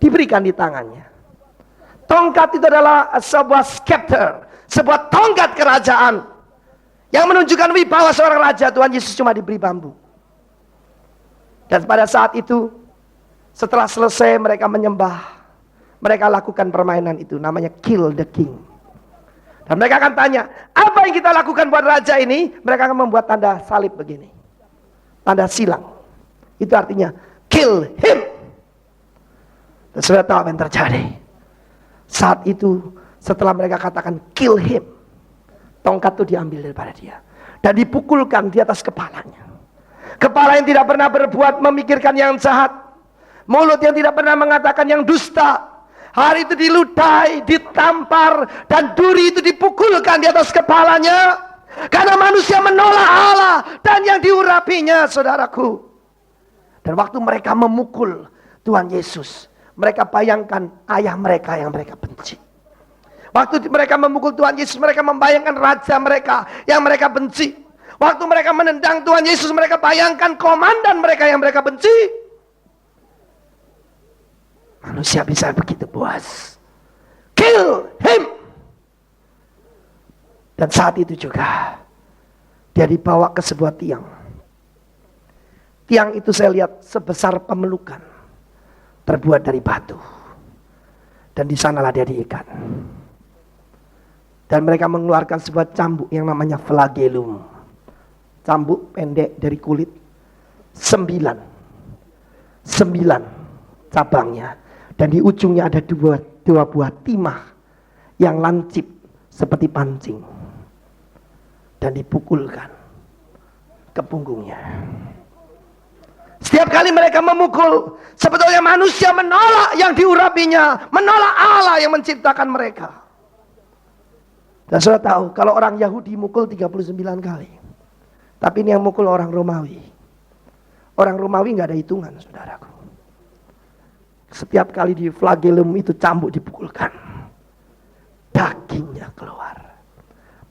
diberikan di tangannya. Tongkat itu adalah sebuah scepter, sebuah tongkat kerajaan yang menunjukkan wibawa seorang raja. Tuhan Yesus cuma diberi bambu. Dan pada saat itu, setelah selesai mereka menyembah, mereka lakukan permainan itu, namanya kill the king. Dan mereka akan tanya, apa yang kita lakukan buat raja ini? Mereka akan membuat tanda salib begini, tanda silang. Itu artinya kill him. Dan sudah tahu apa yang terjadi. Saat itu setelah mereka katakan kill him, tongkat itu diambil daripada dia dan dipukulkan di atas kepalanya. Kepala yang tidak pernah berbuat memikirkan yang jahat, mulut yang tidak pernah mengatakan yang dusta, hari itu diludahi, ditampar, dan duri itu dipukulkan di atas kepalanya. Karena manusia menolak Allah dan yang diurapinya, saudaraku. Dan waktu mereka memukul Tuhan Yesus, mereka bayangkan ayah mereka yang mereka benci. Waktu mereka memukul Tuhan Yesus, mereka membayangkan raja mereka yang mereka benci. Waktu mereka menendang Tuhan Yesus, mereka bayangkan komandan mereka yang mereka benci. Manusia bisa begitu puas. Kill him. Dan saat itu juga dia dibawa ke sebuah tiang. Tiang itu saya lihat sebesar pemelukan, terbuat dari batu. Dan di sanalah dia diikat. Dan mereka mengeluarkan sebuah cambuk yang namanya flagellum. Cambuk pendek dari kulit. 9 cabangnya. Dan di ujungnya ada dua buah timah yang lancip seperti pancing. Dan dipukulkan ke punggungnya. Setiap kali mereka memukul, sebetulnya manusia menolak yang diurapinya, menolak Allah yang menciptakan mereka. Dan saudara tahu, kalau orang Yahudi mukul 39 kali. Tapi ini yang mukul orang Romawi. Orang Romawi gak ada hitungan, saudaraku. Setiap kali di flagellum itu cambuk dipukulkan, dagingnya keluar.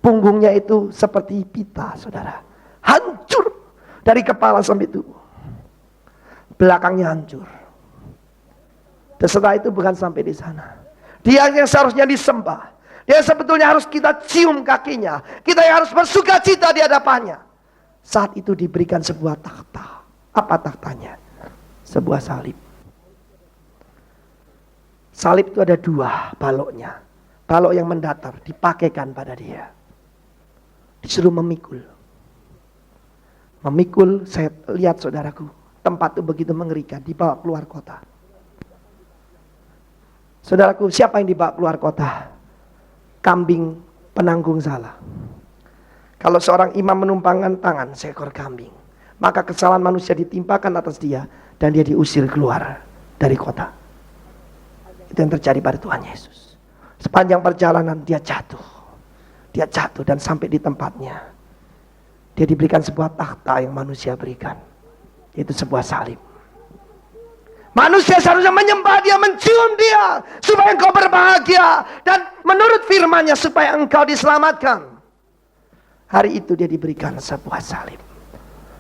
Punggungnya itu seperti pita, saudara. Hancur dari kepala sampai tubuh. Belakangnya hancur. Dan setelah itu bukan sampai di sana. Dia yang seharusnya disembah. Dia sebetulnya harus kita cium kakinya. Kita yang harus bersuka cita di hadapannya. Saat itu diberikan sebuah takhta. Apa tahtanya? Sebuah salib. Salib itu ada dua baloknya. Balok yang mendatar dipakaikan pada dia. Disuruh memikul. Memikul, saya lihat saudaraku, tempat itu begitu mengerikan, dibawa keluar kota. Saudaraku, siapa yang dibawa keluar kota? Kambing penanggung salah. Kalau seorang imam menumpangkan tangan seekor kambing, maka kesalahan manusia ditimpakan atas dia dan dia diusir keluar dari kota. Itu yang terjadi pada Tuhan Yesus. Sepanjang perjalanan dia jatuh. Dia jatuh dan sampai di tempatnya. Dia diberikan sebuah takhta yang manusia berikan. Itu sebuah salib. Manusia seharusnya menyembah dia, mencium dia, supaya engkau berbahagia. Dan menurut firman-Nya supaya engkau diselamatkan. Hari itu dia diberikan sebuah salib.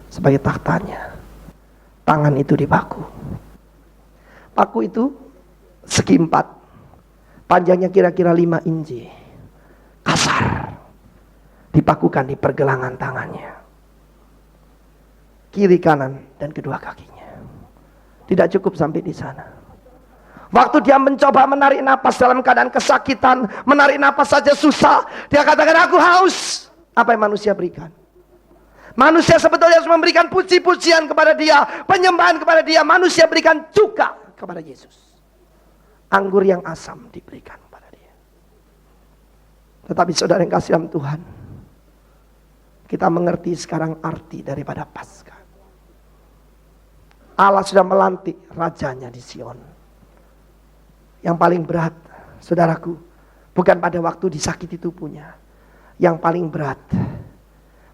Sebagai takhtanya. Tangan itu dipaku. Paku itu segi 4. Panjangnya kira-kira 5 inci. Kasar. Dipakukan di pergelangan tangannya. Kiri kanan dan kedua kakinya. Tidak cukup sampai di sana. Waktu dia mencoba menarik napas dalam keadaan kesakitan, menarik napas saja susah, dia katakan, aku haus. Apa yang manusia berikan? Manusia sebetulnya harus memberikan puji-pujian kepada dia, penyembahan kepada dia. Manusia berikan cuka kepada Yesus. Anggur yang asam diberikan kepada dia. Tetapi saudara yang kasih dalam Tuhan, kita mengerti sekarang arti daripada Paskah. Allah sudah melantik rajanya di Sion. Yang paling berat, saudaraku, bukan pada waktu disakiti tubuhnya. Yang paling berat,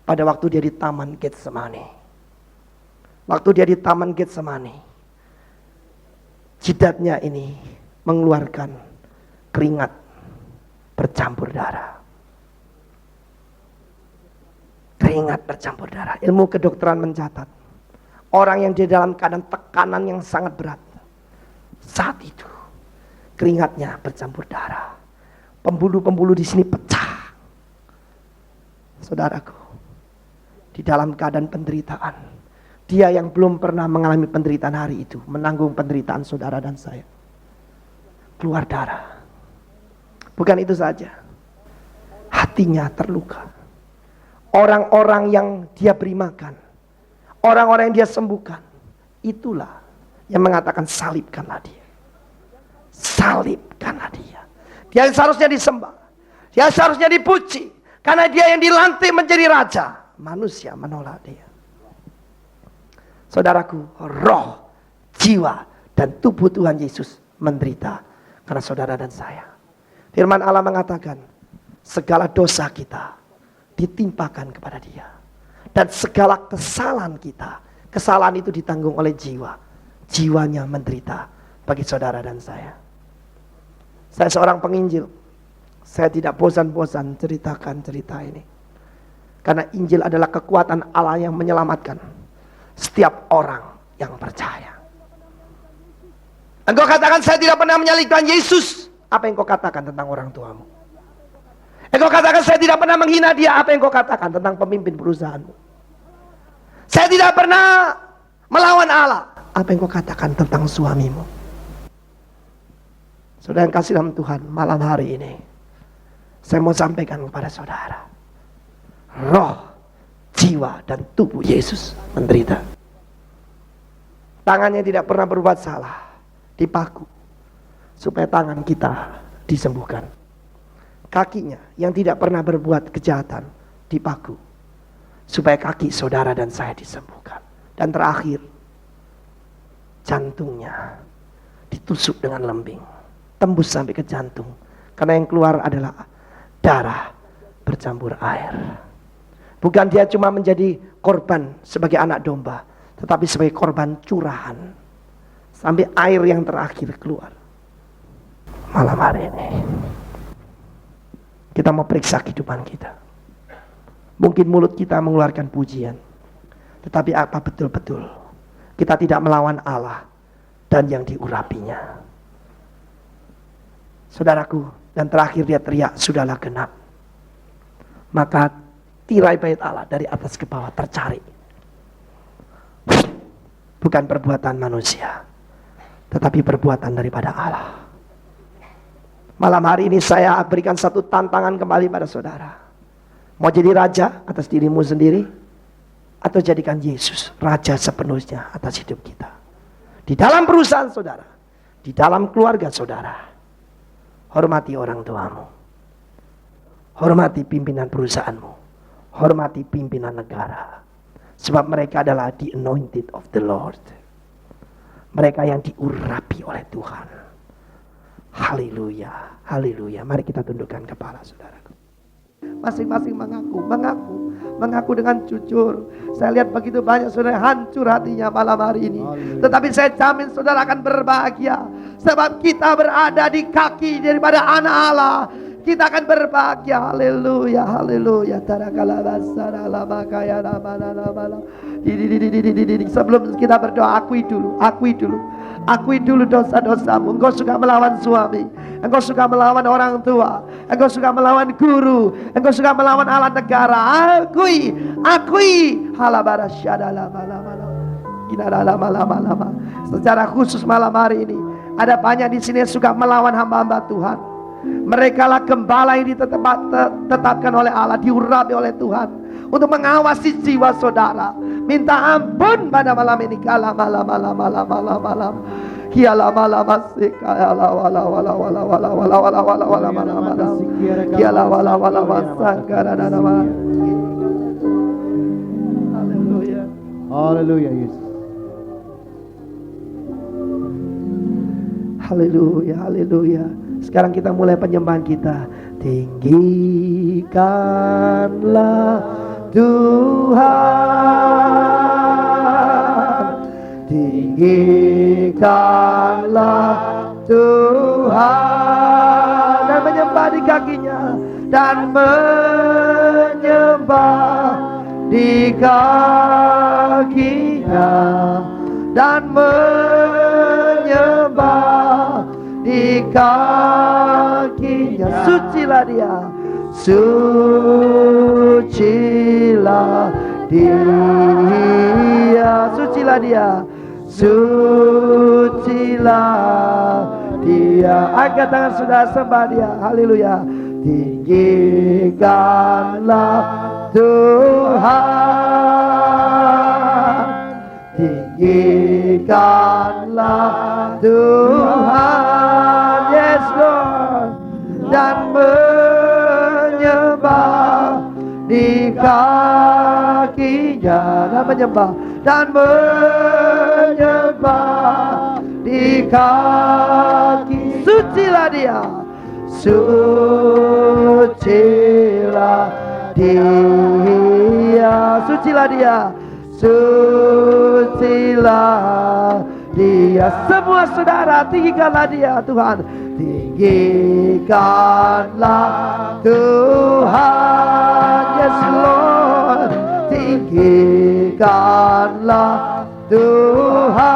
pada waktu dia di Taman Getsemani. Waktu dia di Taman Getsemani, jidatnya ini mengeluarkan keringat bercampur darah. Keringat bercampur darah. Ilmu kedokteran mencatat, orang yang di dalam keadaan tekanan yang sangat berat, saat itu keringatnya bercampur darah. Pembuluh-pembuluh di sini pecah. Saudaraku, di dalam keadaan penderitaan, dia yang belum pernah mengalami penderitaan hari itu, menanggung penderitaan saudara dan saya. Keluar darah. Bukan itu saja, hatinya terluka. Orang-orang yang dia beri makan, orang-orang yang dia sembuhkan, itulah yang mengatakan salibkanlah dia. Salibkanlah dia. Dia seharusnya disembah. Dia seharusnya dipuji. Karena dia yang dilantik menjadi raja. Manusia menolak dia. Saudaraku, roh, jiwa, dan tubuh Tuhan Yesus menderita karena saudara dan saya. Firman Allah mengatakan, segala dosa kita ditimpakan kepada dia. Dan segala kesalahan kita, kesalahan itu ditanggung oleh jiwa. Jiwanya menderita bagi saudara dan saya. Saya seorang penginjil. Saya tidak bosan-bosan ceritakan cerita ini. Karena Injil adalah kekuatan Allah yang menyelamatkan setiap orang yang percaya. Engkau katakan saya tidak pernah menyalibkan Yesus. Apa yang kau katakan tentang orang tuamu? Engkau katakan saya tidak pernah menghina dia. Apa yang kau katakan tentang pemimpin perusahaanmu? Saya tidak pernah melawan Allah. Apa yang kau katakan tentang suamimu? Saudara yang kasih dalam Tuhan, malam hari ini saya mau sampaikan kepada saudara, roh, jiwa, dan tubuh Yesus menderita. Tangannya tidak pernah berbuat salah, dipaku supaya tangan kita disembuhkan. Kakinya yang tidak pernah berbuat kejahatan dipaku supaya kaki saudara dan saya disembuhkan. Dan terakhir, jantungnya ditusuk dengan lembing, tembus sampai ke jantung, karena yang keluar adalah darah bercampur air. Bukan dia cuma menjadi korban sebagai anak domba, tetapi sebagai korban curahan sampai air yang terakhir keluar. Malam hari ini kita mau periksa kehidupan kita. Mungkin mulut kita mengeluarkan pujian, tetapi apa betul-betul kita tidak melawan Allah dan yang diurapinya? Saudaraku, dan terakhir dia teriak, sudahlah genap. Maka tirai bait Allah dari atas ke bawah tercari. Bukan perbuatan manusia, tetapi perbuatan daripada Allah. Malam hari ini saya berikan satu tantangan kembali pada saudara. Mau jadi raja atas dirimu sendiri, atau jadikan Yesus raja sepenuhnya atas hidup kita. Di dalam perusahaan saudara, di dalam keluarga saudara, hormati orang tuamu, hormati pimpinan perusahaanmu, hormati pimpinan negara. Sebab mereka adalah the anointed of the Lord. Mereka yang diurapi oleh Tuhan. Haleluya, haleluya. Mari kita tundukkan kepala saudaraku. Masing-masing mengaku dengan jujur. Saya lihat begitu banyak saudara hancur hatinya malam hari ini. Tetapi saya jamin saudara akan berbahagia. Sebab kita berada di kaki daripada anak Allah. Kita akan berbahagia. Haleluya, haleluya. Sebelum kita berdoa, akui dulu dosa-dosamu. Engkau suka melawan suami, engkau suka melawan orang tua, engkau suka melawan guru, engkau suka melawan alat negara. Akui. Halabara syadala malam-malam. Lama. Secara khusus malam hari ini ada banyak di sini yang suka melawan hamba-hamba Tuhan. Mereka lah gembala yang ditetapkan oleh Allah, diurapi oleh Tuhan untuk mengawasi jiwa saudara. Minta ampun pada malam ini. Kala malam. Kiala malam asik. Kiala wala masangkara nama. Haleluya. Haleluya Yesus. Haleluya, haleluya. Sekarang kita mulai penyembahan kita. Tinggikanlah Tuhan, tinggikanlah Tuhan, dan menyembah di kakinya, dan menyembah di kakinya, dan menyembah di kakinya. Sucilah dia, sucilah dia, sucilah dia, sucilah dia. Angkat tangan saudara, sembah dia. Haleluya. Tinggikanlah Tuhan, tinggikanlah Tuhan, yes Lord, dan menyembah di kakinya, dan menyembah di kaki. Sucilah dia, sucilah dia, sucilah dia, sucilah dia. Semua saudara, tinggikanlah dia Tuhan. Tinggikanlah Tuhan, yes Lord. Tinggikanlah Tuhan,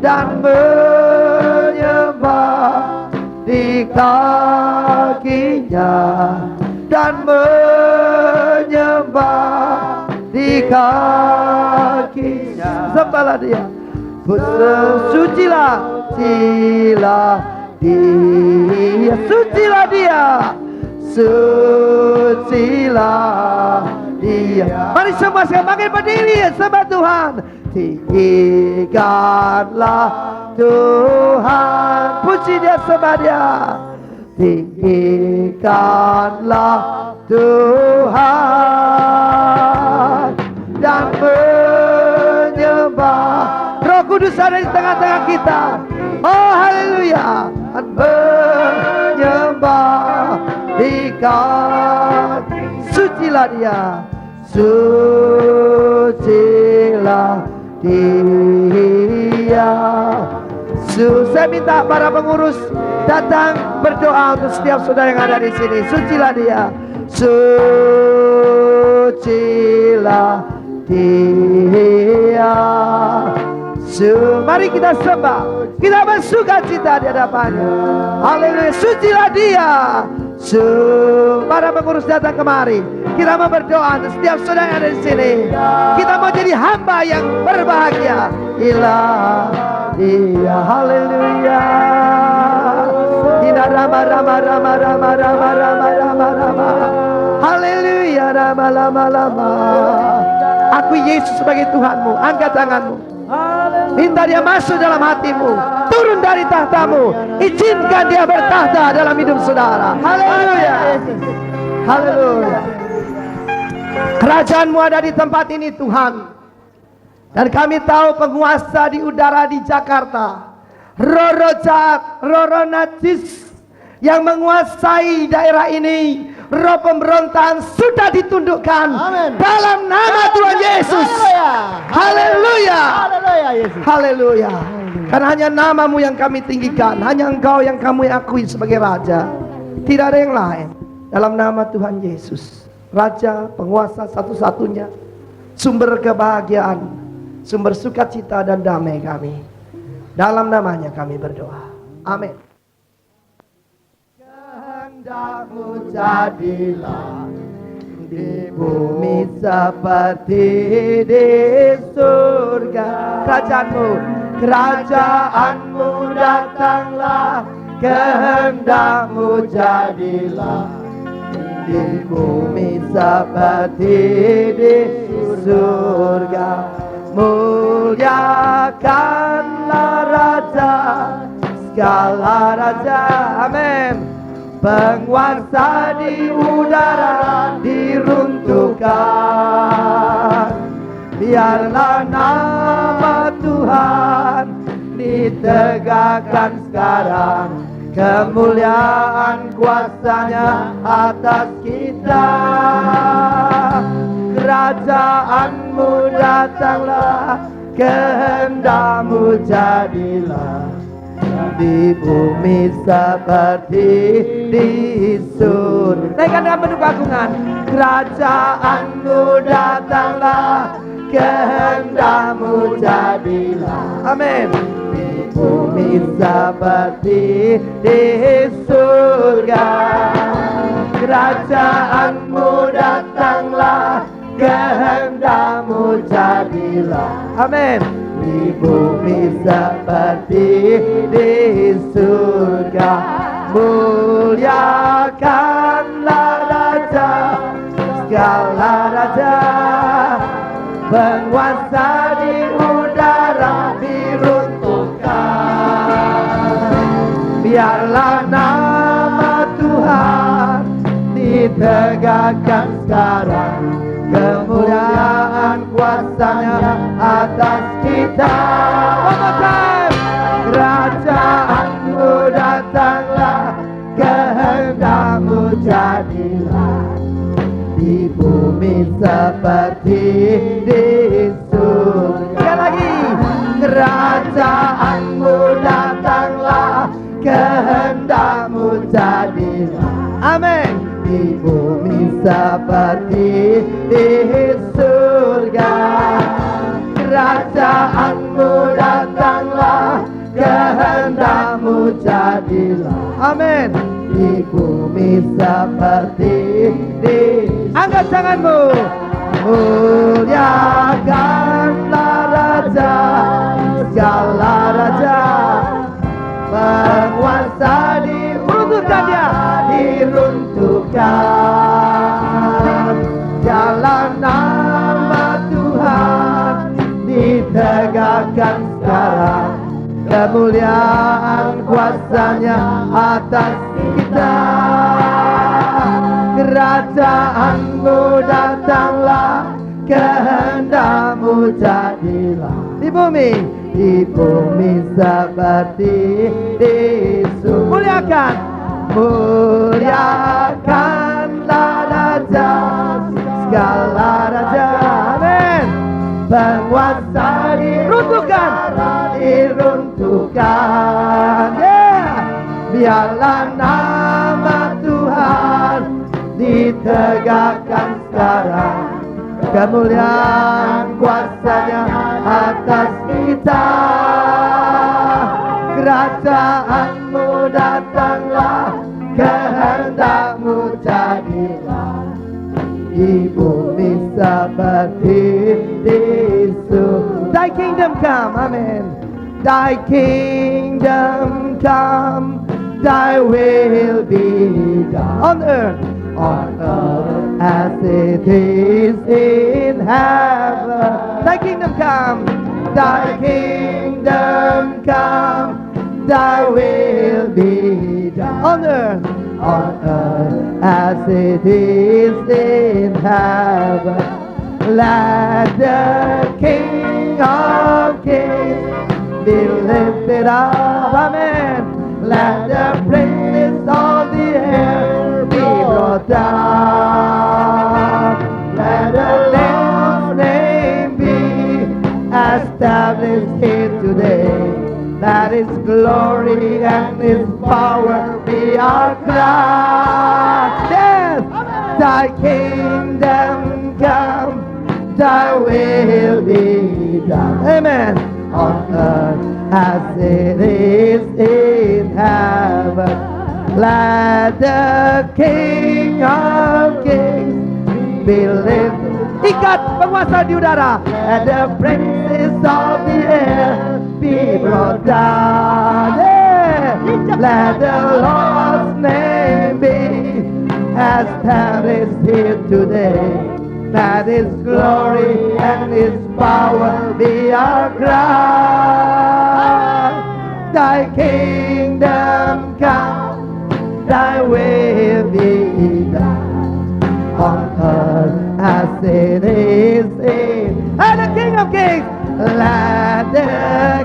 dan menyembah di kakinya, dan menyembah di kakinya. Sembahlah dia. Sucilah dia, sucilah dia, sucilah dia. Mari semua sekali bangkit berdiri, sembah Tuhan. Tinggikanlah Tuhan, puji dia, sembah dia. Tinggikanlah Tuhan, dan menyembah. Roh Kudus ada di tengah-tengah kita. Oh haleluya. Dan menyembah di kaki. Sucilah dia, sucilah dia. Saya minta para pengurus datang berdoa untuk setiap saudara yang ada di sini. Sucilah dia, sucilah dia, Mari kita sembah, kita bersuka cita di hadapannya. Haleluya, sucilah Dia. Para pengurus datang kemari. Kita mau berdoa untuk setiap saudara yang ada di sini. Kita mau jadi hamba yang berbahagia. Ilah Dia, haleluya. Kita rama. Haleluya, lama. Aku Yesus sebagai Tuhanmu. Angkat tanganmu. Minta Dia masuk dalam hatimu, turun dari tahtamu, izinkan Dia bertahta dalam hidup saudara. Haleluya, haleluya. Kerajaan-Mu ada di tempat ini Tuhan. Dan kami tahu penguasa di udara di Jakarta, roh jahat, roh najis yang menguasai daerah ini, roh pemberontakan sudah ditundukkan. Amen. Dalam nama Tuhan Yesus. Haleluya. Haleluya Yesus. Haleluya. Karena hanya nama-Mu yang kami tinggikan, hanya Engkau yang kami akui sebagai Raja. Tidak ada yang lain. Dalam nama Tuhan Yesus, Raja, penguasa satu-satunya, sumber kebahagiaan, sumber sukacita dan damai kami. Dalam namanya kami berdoa. Amin. Kehendak-Mu jadilah di bumi seperti di surga. Kerajaan-Mu datanglah, kehendak-Mu jadilah di bumi seperti di surga. Muliakanlah Raja, segala raja, amin. Penguasa di udara diruntuhkan. Biarlah nama Tuhan ditegakkan sekarang. Kemuliaan kuasa-Nya atas kita. Kerajaan-Mu datanglah, kehendak-Mu jadilah di bumi seperti di surga. Naikkan dengan penuh keagungan. Kerajaan-Mu datanglah, kehendak-Mu jadilah. Amin. Di bumi seperti di surga. Kerajaan-Mu datanglah, kehendak-Mu jadilah. Amin. Di bumi seperti di surga. Muliakanlah Raja, segala raja, penguasa di udara diruntuhkan. Biarlah nama Tuhan ditegakkan sekarang. Kemuliaan kuasa-Nya atas kita. One more time. Kerajaan-Mu datanglah, kehendak-Mu jadilah di bumi seperti di surga. Sekali lagi. Kerajaan-Mu datanglah, kehendak-Mu jadilah. Amin. Di bumi seperti di surga. Kerajaan-Mu datanglah, kehendak-Mu jadilah. Amin. Di bumi seperti di. Angkat tanganmu. Muliakanlah Raja, segala raja, penguasa diruntuhkan Dia, diruntuhkan. Jalan nama Tuhan ditegakkan sekarang. Kemuliaan kuasa-Nya atas kita. Kerajaan-Mu datanglah, kehendak-Mu jadilah di bumi seperti di surga. Muliakanlah Raja, segala raja, amin. Penguasa diruntuhkan, yeah. Biarlah nama Tuhan ditegakkan sekarang. kemuliaan kuasa-Nya atas kita. Kerajaan-Mu datanglah, kehendak-Mu jadilah di bumi seperti di surga. Thy kingdom come, amen. Thy kingdom come, Thy will be done on earth as it is in heaven. Thy kingdom come, Thy kingdom come, Thy will be done on earth as it is in heaven. Let the King of Kings be lifted up, amen. Let the praises of the air be brought down. Let the Lord's name be established here today. That His glory and His power be our crown. Yes, Thy kingdom come, Thy will be done. Amen. On earth as it is in heaven. Let the King of Kings be lifted. Ikat penguasa di udara. Let the praises of the air be brought down. Yeah. Let the Lord's name be established here today. That His glory and His power be our crown. Thy kingdom come, Thy will be done on earth as it is in. And the King of Kings, let the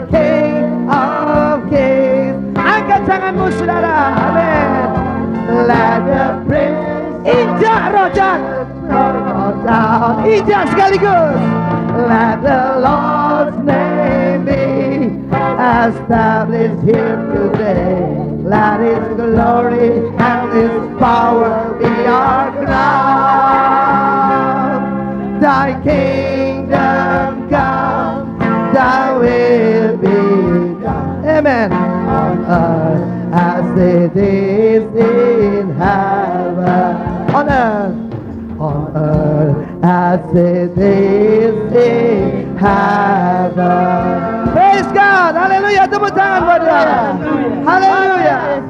King of Kings. Angkat tanganmu saudara, amin. Let the Prince injak rojak down, injak sekaligus. Let the Lord's name be established here today. Let His glory and His power be our crown. Thy kingdom come, Thy will be done. Amen. On earth as it is in heaven. On earth as it is in heaven. Praise God. Hallelujah. Tepuk tangan buat Dia. Hallelujah.